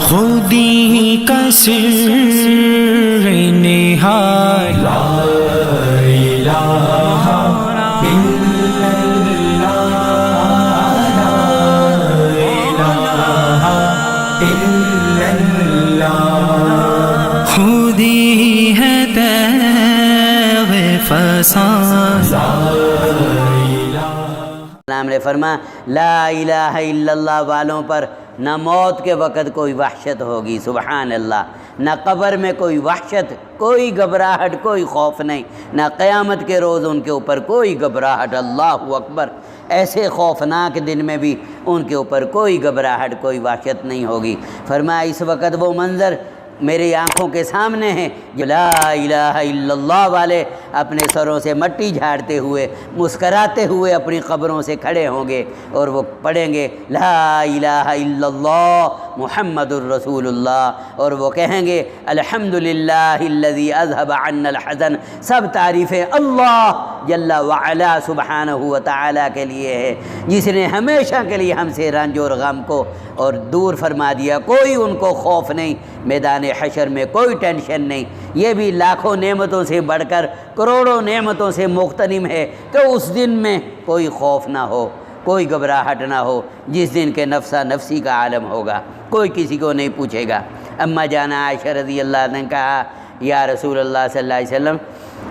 خودی کا سر نہایت لا الہ الا اللہ لا الہ الا اللہ خودی ہے تیغ فسان اسلام نے فرمایا لا الہ الا اللہ والوں پر نہ موت کے وقت کوئی وحشت ہوگی، سبحان اللہ، نہ قبر میں کوئی وحشت، کوئی گھبراہٹ، کوئی خوف نہیں، نہ قیامت کے روز ان کے اوپر کوئی گھبراہٹ، اللہ اکبر، ایسے خوفناک دن میں بھی ان کے اوپر کوئی گھبراہٹ، کوئی وحشت نہیں ہوگی۔ فرمایا اس وقت وہ منظر میری آنکھوں کے سامنے ہیں جو لا الہ الا اللہ والے اپنے سروں سے مٹی جھاڑتے ہوئے مسکراتے ہوئے اپنی قبروں سے کھڑے ہوں گے اور وہ پڑھیں گے لا الہ الا اللہ محمد الرسول اللہ، اور وہ کہیں گے الحمدللہ الذی اذھب عنا الحزن، سب تعریفیں اللہ جل وعلا سبحانہ و تعالیٰ کے لیے ہے جس نے ہمیشہ کے لیے ہم سے رنج اور غم کو اور دور فرما دیا، کوئی ان کو خوف نہیں، میدان حشر میں کوئی ٹینشن نہیں۔ یہ بھی لاکھوں نعمتوں سے بڑھ کر کروڑوں نعمتوں سے مغتنم ہے کہ اس دن میں کوئی خوف نہ ہو، کوئی گھبراہٹ نہ ہو، جس دن کے نفسا نفسی کا عالم ہوگا، کوئی کسی کو نہیں پوچھے گا۔ اما جانا عائشہ رضی اللہ عنہ نے کہا یا رسول اللہ صلی اللہ علیہ وسلم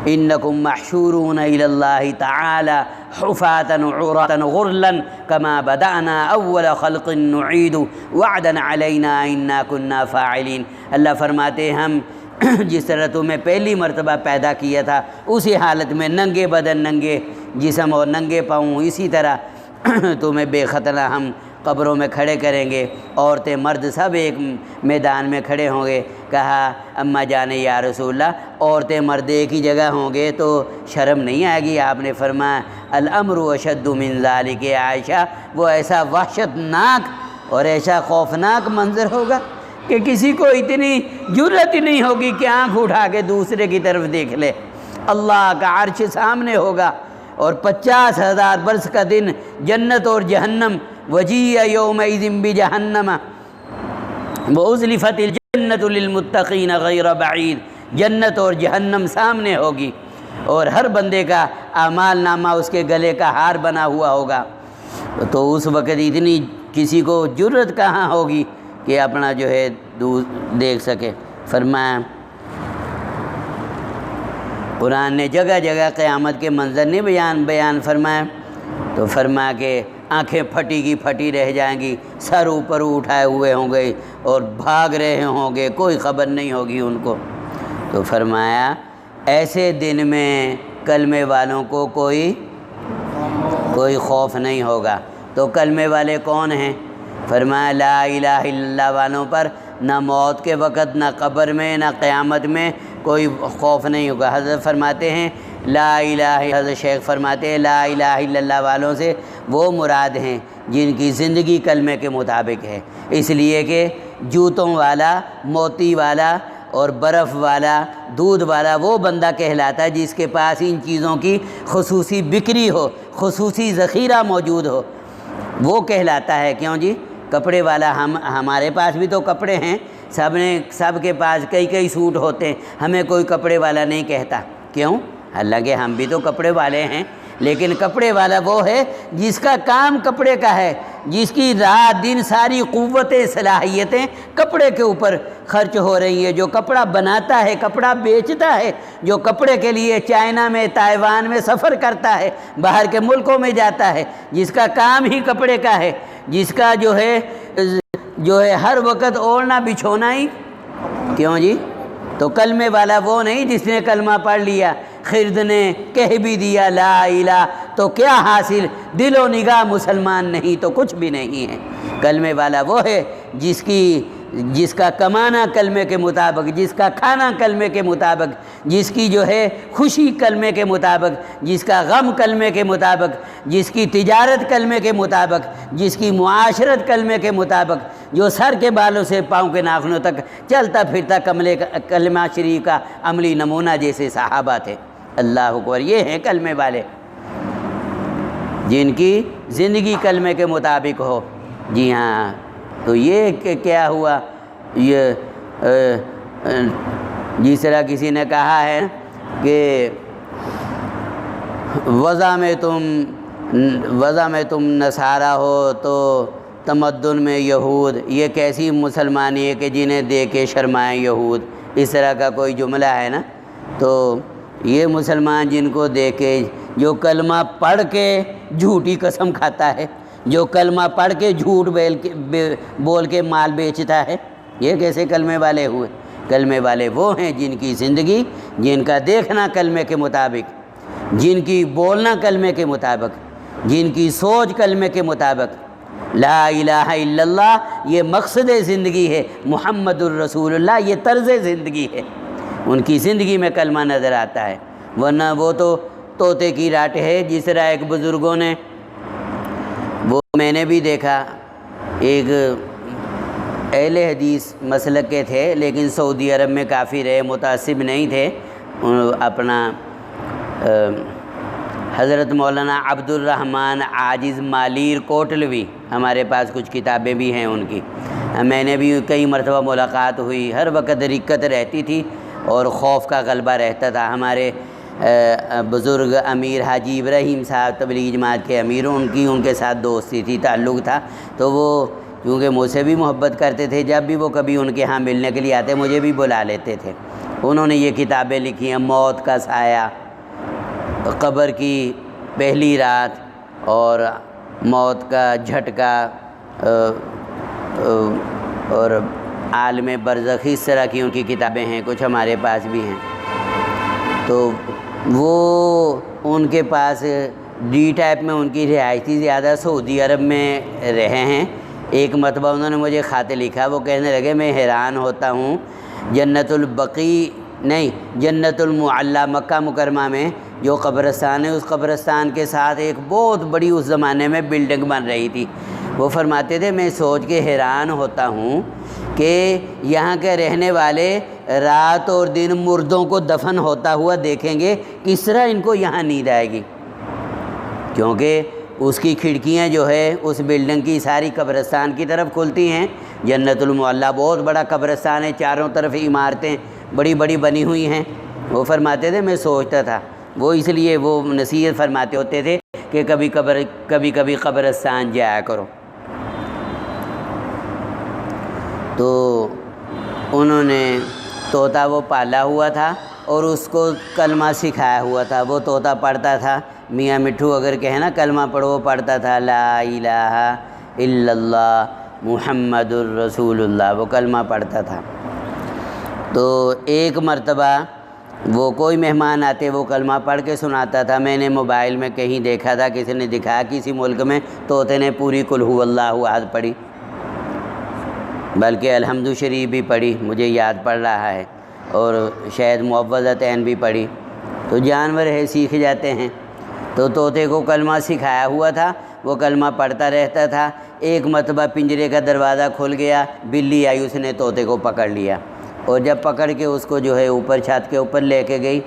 انکم محشورون الی اللہ تعالی حفاة عراة غرلا کما بدأنا اول خلق نعید وعدا علینا انا کنا فاعلین۔ اللہ فرماتے ہیں ہم جس طرح تمہیں پہلی مرتبہ پیدا کیا تھا اسی حالت میں ننگے بدن، ننگے جسم اور ننگے پاؤں، اسی طرح تمہیں بے ختنہ ہم قبروں میں کھڑے کریں گے، عورتیں مرد سب ایک میدان میں کھڑے ہوں گے۔ کہا اما جانے یا رسول اللہ عورتیں مرد ایک ہی جگہ ہوں گے تو شرم نہیں آئے گی؟ آپ نے فرمایا الامر اشد من ذالک عائشہ، وہ ایسا وحشتناک اور ایسا خوفناک منظر ہوگا کہ کسی کو اتنی جرت ہی نہیں ہوگی کہ آنکھ اٹھا کے دوسرے کی طرف دیکھ لے۔ اللہ کا عرش سامنے ہوگا اور 50,000 برس کا دن، جنت اور جہنم، وجیء یومئذ بجہنم وازلفت الجنت للمتقین غیر بعید، جنت اور جہنم سامنے ہوگی اور ہر بندے کا اعمال نامہ اس کے گلے کا ہار بنا ہوا ہوگا، تو اس وقت اتنی کسی کو جرت کہاں ہوگی کہ اپنا جو ہے دیکھ سکے۔ فرمایا قرآن نے جگہ جگہ قیامت کے منظر نہیں بیان فرمایا، تو فرمایا کہ آنکھیں پھٹی کی پھٹی رہ جائیں گی، سر اوپر اٹھائے ہوئے ہوں گے اور بھاگ رہے ہوں گے، کوئی خبر نہیں ہوگی ان کو۔ تو فرمایا ایسے دن میں کلمے والوں کو کوئی خوف نہیں ہوگا۔ تو کلمے والے کون ہیں؟ فرمایا لا الہ الا اللہ والوں پر نہ موت کے وقت، نہ قبر میں، نہ قیامت میں کوئی خوف نہیں ہوگا۔ حضرت فرماتے ہیں لا الہ، حضرت شیخ فرماتے ہیں لا الہ الا اللہ والوں سے وہ مراد ہیں جن کی زندگی کلمے کے مطابق ہے، اس لیے کہ جوتوں والا، موتی والا اور برف والا، دودھ والا وہ بندہ کہلاتا ہے جس کے پاس ان چیزوں کی خصوصی بکری ہو، خصوصی ذخیرہ موجود ہو، وہ کہلاتا ہے۔ کیوں جی؟ کپڑے والا ہمارے پاس بھی تو کپڑے ہیں، سب کے پاس کئی سوٹ ہوتے ہیں، ہمیں کوئی کپڑے والا نہیں کہتا۔ کیوں؟ حالانکہ ہم بھی تو کپڑے والے ہیں، لیکن کپڑے والا وہ ہے جس کا کام کپڑے کا ہے، جس کی رات دن ساری قوتیں، صلاحیتیں کپڑے کے اوپر خرچ ہو رہی ہیں، جو کپڑا بناتا ہے، کپڑا بیچتا ہے، جو کپڑے کے لیے چائنا میں، تائیوان میں سفر کرتا ہے، باہر کے ملکوں میں جاتا ہے، جس کا کام ہی کپڑے کا ہے، جس کا جو ہے ہر وقت اوڑھنا بچھونا ہی۔ کیوں جی؟ تو کلمے والا وہ نہیں جس نے کلمہ پڑھ لیا، خرد نے کہہ بھی دیا لا الہ، تو کیا حاصل؟ دل و نگاہ مسلمان نہیں تو کچھ بھی نہیں ہے۔ کلمے والا وہ ہے جس کا کمانا کلمے کے مطابق، جس کا کھانا کلمے کے مطابق، جس کی جو ہے خوشی کلمے کے مطابق، جس کا غم کلمے کے مطابق، جس کی تجارت کلمے کے مطابق، جس کی معاشرت کلمے کے مطابق، جو سر کے بالوں سے پاؤں کے ناخنوں تک چلتا پھرتا کلمہ شریف کا عملی نمونہ جیسے صحابہ تھے۔ اللہ اکبر، یہ ہیں کلمے والے جن کی زندگی کلمے کے مطابق ہو۔ جی ہاں، تو یہ کیا ہوا؟ یہ جس طرح کسی نے کہا ہے کہ وضع میں تم نصارہ ہو تو تمدن میں یہود، یہ کیسی مسلمانی ہے کہ جنہیں دیکھ کے شرمائیں یہود، اس طرح کا کوئی جملہ ہے نا۔ تو یہ مسلمان جن کو دیکھ کے، جو کلمہ پڑھ کے جھوٹی قسم کھاتا ہے، جو کلمہ پڑھ کے جھوٹ بول کے مال بیچتا ہے، یہ کیسے کلمے والے ہوئے؟ کلمے والے وہ ہیں جن کی زندگی، جن کا دیکھنا کلمے کے مطابق، جن کی بولنا کلمے کے مطابق، جن کی سوچ کلمے کے مطابق، لا الہ الا اللہ یہ مقصد زندگی ہے، محمد الرسول اللہ یہ طرز زندگی ہے، ان کی زندگی میں کلمہ نظر آتا ہے، ورنہ وہ تو طوطے کی راٹ ہے۔ جس طرح ایک بزرگوں نے، وہ میں نے بھی دیکھا، ایک اہل حدیث مسلک کے تھے لیکن سعودی عرب میں کافی رہے، متعصب نہیں تھے، اپنا حضرت مولانا عبد الرحمن عاجز مالیر کوٹلوی، ہمارے پاس کچھ کتابیں بھی ہیں ان کی، میں نے بھی کئی مرتبہ ملاقات ہوئی، ہر وقت رکت رہتی تھی اور خوف کا غلبہ رہتا تھا۔ ہمارے بزرگ امیر حاجی ابراہیم صاحب تبلیغ جماعت کے امیر، ان کے ساتھ دوستی تھی، تعلق تھا، تو وہ کیونکہ مجھ سے بھی محبت کرتے تھے، جب بھی وہ کبھی ان کے ہاں ملنے کے لیے آتے مجھے بھی بلا لیتے تھے۔ انہوں نے یہ کتابیں لکھی ہیں، موت کا سایہ، قبر کی پہلی رات اور موت کا جھٹکا اور عالم برزخ، اس طرح کی ان کی کتابیں ہیں، کچھ ہمارے پاس بھی ہیں۔ تو وہ ان کے پاس ڈی ٹائپ میں ان کی رہائشی زیادہ سعودی عرب میں رہے ہیں۔ ایک مرتبہ انہوں نے مجھے خط لکھا، وہ کہنے لگے میں حیران ہوتا ہوں، جنت المعلی مکہ مکرمہ میں جو قبرستان ہے، اس قبرستان کے ساتھ ایک بہت بڑی اس زمانے میں بلڈنگ بن رہی تھی۔ وہ فرماتے تھے میں سوچ کے حیران ہوتا ہوں کہ یہاں کے رہنے والے رات اور دن مردوں کو دفن ہوتا ہوا دیکھیں گے، کس طرح ان کو یہاں نیند آئے گی، کیونکہ اس کی کھڑکیاں جو ہے اس بلڈنگ کی ساری قبرستان کی طرف کھلتی ہیں۔ جنت المعلی بہت بڑا قبرستان ہے، چاروں طرف عمارتیں بڑی بڑی بنی ہوئی ہیں۔ وہ فرماتے تھے میں سوچتا تھا، وہ اس لیے وہ نصیحت فرماتے ہوتے تھے کہ کبھی کبھی قبرستان جایا کرو۔ تو انہوں نے طوطا وہ پالا ہوا تھا اور اس کو کلمہ سکھایا ہوا تھا، وہ طوطا پڑھتا تھا، میاں مٹھو اگر کہے نا کلمہ پڑھو، وہ پڑھتا تھا لا الہ الا اللہ محمد الرسول اللہ، وہ کلمہ پڑھتا تھا۔ تو ایک مرتبہ وہ کوئی مہمان آتے وہ کلمہ پڑھ کے سناتا تھا، میں نے موبائل میں کہیں دیکھا تھا، کسی نے دکھایا کسی ملک میں طوطے نے پوری قل ھو اللہ احد پڑھی، بلکہ الحمد شریف بھی پڑھی، مجھے یاد پڑ رہا ہے، اور شاید معوذتین بھی پڑھی۔ تو جانور ہے، سیکھ جاتے ہیں۔ تو طوطے کو کلمہ سکھایا ہوا تھا، وہ کلمہ پڑھتا رہتا تھا۔ ایک مرتبہ پنجرے کا دروازہ کھل گیا، بلی آئی، اس نے طوطے کو پکڑ لیا، اور جب پکڑ کے اس کو جو ہے اوپر چھت کے اوپر لے کے گئی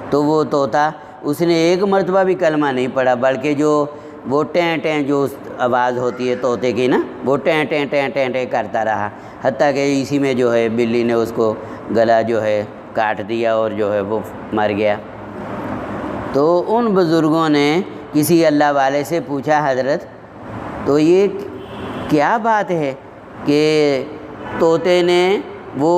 تو وہ طوطا، اس نے ایک مرتبہ بھی کلمہ نہیں پڑھا، بلکہ جو وہ ٹیں ٹیں جو آواز ہوتی ہے طوطے کی نا، وہ ٹیں ٹیں ٹیں ٹیں ٹیں کرتا رہا، حتیٰ کہ اسی میں جو ہے بلی نے اس کو گلا جو ہے کاٹ دیا اور جو ہے وہ مر گیا۔ تو ان بزرگوں نے کسی اللہ والے سے پوچھا حضرت تو یہ کیا بات ہے کہ طوطے نے وہ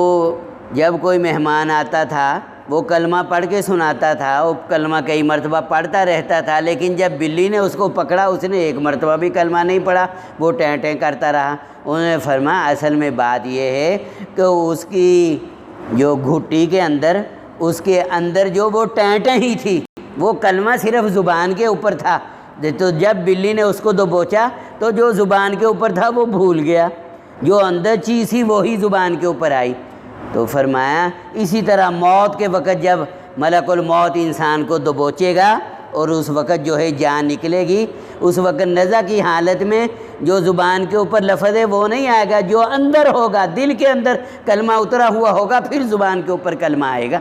جب کوئی مہمان آتا تھا وہ کلمہ پڑھ کے سناتا تھا، وہ کلمہ کئی مرتبہ پڑھتا رہتا تھا، لیکن جب بلی نے اس کو پکڑا اس نے ایک مرتبہ بھی کلمہ نہیں پڑھا، وہ ٹیں ٹیں کرتا رہا۔ انہوں نے فرمایا اصل میں بات یہ ہے کہ اس کی جو گھٹی کے اندر، اس کے اندر جو وہ ٹیں ٹیں ہی تھی، وہ کلمہ صرف زبان کے اوپر تھا، تو جب بلی نے اس کو دبوچا تو جو زبان کے اوپر تھا وہ بھول گیا، جو اندر چیز تھی وہی زبان کے اوپر آئی۔ تو فرمایا اسی طرح موت کے وقت جب ملک الموت انسان کو دبوچے گا اور اس وقت جو ہے جان نکلے گی، اس وقت نزع کی حالت میں جو زبان کے اوپر لفظ ہے وہ نہیں آئے گا، جو اندر ہوگا، دل کے اندر کلمہ اترا ہوا ہوگا، پھر زبان کے اوپر کلمہ آئے گا۔